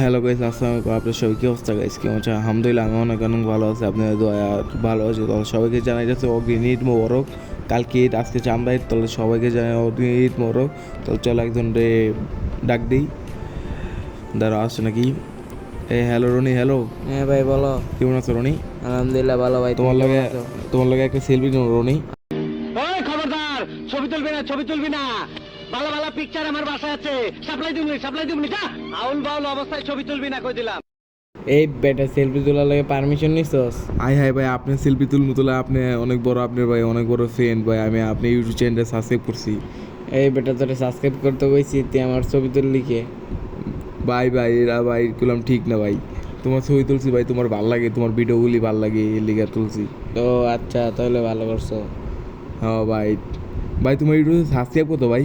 Hello guys, আসসালামু আলাইকুম। আপনার সবাই কী অবস্থা গাইস? কেমন আছে? আলহামদুলিল্লাহ আমি অনেক অনেক ভালো আছি। আপনাদের দয়া ভালো আছে। তাহলে সবাইকে জানাই যাচ্ছে অগ্রিম ঈদ মোবারক। কালকে ঈদ, আজকে চান্দা ঈদ। তাহলে সবাইকে জানাই অগ্রিম ঈদ মোবারক। তাহলে চলো একজন রে ডাক দিই। দাঁড়া, আসছে নাকি? Hello Roni, hello. হ্যাঁ ভাই বলো। কেমন আছো রনি? আলহামদুলিল্লাহ ভালো ভাই। তোমার তুমি লগে কেমন আছো? তোমার লগে একটা সেলফি নেব রনি। ওই খবরদার, ছবি তুলবি না, ছবি তুলবি না। ভালো ভালো পিকচার আমার বাসায় আছে, সাপ্লাই দিবনি যা। আউল বাউল অবস্থায় ছবি তুলবি না, কই দিলাম। এই বেটা সেলফি তোলার লাগে পারমিশন নিছস? আই হাই ভাই, আপনি সেলফি তুলে আপনি অনেক বড়, আপনার ভাই অনেক বড় ফ্রেন্ড ভাই। আমি আপনি ইউটিউব চ্যানেলে সাবস্ক্রাইব করছি এই বেটা তোরে সাবস্ক্রাইব করতে কইছি, তুই আমার ছবি তুললি কে? ভাই। এরা ভাই করলাম ঠিক না ভাই। তোমার ছবি তুলছি ভাই, তোমার ভাল লাগে, তোমার ভিডিওগুলি ভাল লাগে, এর লিগে তুলছি। ও আচ্ছা, তাহলে ভালো করছো। হ্যাঁ ভাই। তোমার ইউটিউবে সাবস্ক্রাইব করতো ভাই?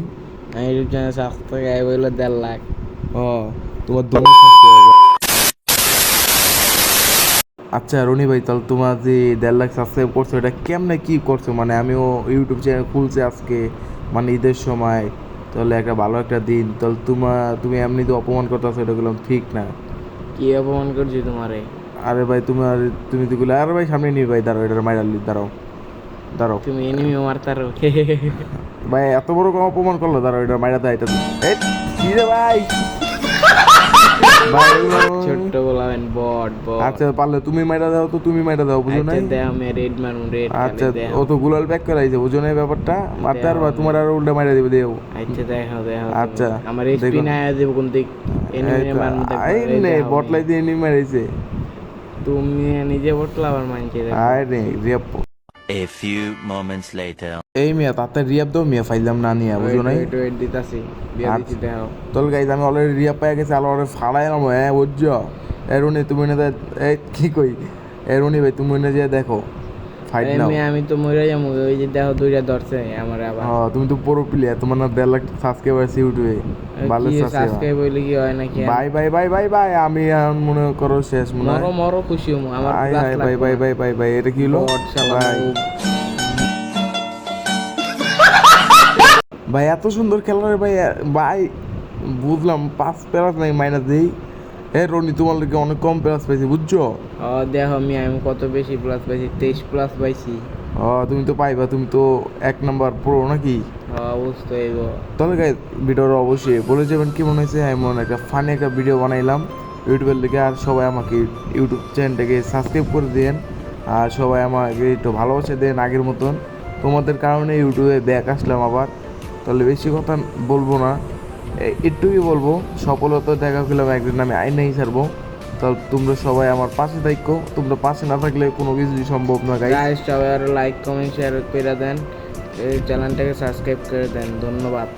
আমি ইউটিউব চ্যানেল সাবস্ক্রাইব হইলো 1.5 লাখ। তোমার দোকান সাবস্ক্রাইব। আচ্ছা রনি ভাই, তাহলে তোমার যে 1.5 লাখ সাবস্ক্রাইব করছো, এটা কেমনে কি করছো? মানে আমিও ইউটিউব চ্যানেল খুলছি আজকে, মানে ঈদের সময়। তাহলে একটা ভালো একটা দিন, তাহলে তুমি এমনি তো অপমান করতেছো, এটা করলাম ঠিক না। কি অপমান করছি তোমারে? আরে ভাই তুমি তো গুলো, আরে ভাই সামনে নিয়ে ভাই, দাঁড়াও, এটা মাইরালি, দাঁড়াও তুমি এনিমি মারতারো। ভাই, এত বড় কম অপমান করলো, দাঁড়াও এটা মাইরা দেয়। এটা কি রে ভাই? ভাই ছোট্ট বলাবেন বট বট। আচ্ছা পারলে তুমি মাইরা দাও, তো তুমি মাইরা দাও, বুঝো নাই? আচ্ছা দে আমি রেড মারুম রেড। আচ্ছা ও তো গুলাল ব্যাক করে আইছে, বুঝো নাই ব্যাপারটা? মারতে আর তোমার আর উল্টা মাইরা দিবে দেও। আচ্ছা দেখো আচ্ছা আমার এসপি না দেব কোন দিক এনিমি মারুম আই নে বটলাই দিয়ে নি মারাইছে। তুমি নিজে বটলা আবার মানছে দেখো। আয় রে রিয়াপ। A few moments later. এই মিয়া তাতে রিয়াপ দাও মিয়া, ফাইলাম না নিয়া, বুঝো নাই? ওয়েট দিতাছি বিয়া দিছি দেখো। তোর গাইজ আমি অলরেডি রিয়াপ পাই গেছি, আলো অলরেডি ফালাইলাম। হ্যাঁ বুঝছো? রুনি তুমি না এই কি কই, রুনি ভাই তুমি না যে দেখো ফাইট নাও। আমি তো মরে যাবো, ওই যে দেখো দুইটা ধরছে আমার আবার। তুমি তো পুরো প্লেয়ার, তোমার না 1.5 লাখ সাবস্ক্রাইবার আছে ইউটিউবে। ভালো সাবস্ক্রাইব হইলে কি হয় নাকি? ভাই আমি এখন মনে করো শেষ মনে হয়। মরো খুশি হমু আমার আয় প্লাস হায় লাখ। ভাই এটা কি হলো ভাই? ভাই এত সুন্দর খেলা রে ভাই বুঝলাম 5 প্লাস নাই মাইনাস দেই। রনি তোমার লোকে অনেক কম প্লাস পাইছি, বুঝছো? দেখো আমি কত বেশি প্লাস পাইছি, 23 প্লাস পাইছি। তুমি তো পাইবা, তুমি তো 1 নাম্বার প্রো নাকি? অবশ্যই। তাহলে গাইজ ভিডিওটা অবশ্যই বলে যাবেন কেমন হয়েছে। এমন একটা ফানি একটা ভিডিও বানাইলাম ইউটিউবের দিকে। আর সবাই আমাকে ইউটিউব চ্যানেলটাকে সাবস্ক্রাইব করে দেন, আর সবাই আমাকে একটু ভালোবাসা দেন আগের মতন। তোমাদের কারণে ইউটিউবে ব্যাক আসলাম আবার। তাহলে বেশি কথা বলবো না, একটুই বলবো, সফলতা দেখা পেলাম একদিন আমি আইনাই ছাড়বো। তাহলে তোমরা সবাই আমার পাশে থাকো, তোমরা পাশে না থাকলে কোনো কিছুই সম্ভব না গাইস। সবাই আর লাইক কমেন্ট শেয়ার করে দেন, এই চ্যানেলটাকে সাবস্ক্রাইব করে দেন। ধন্যবাদ।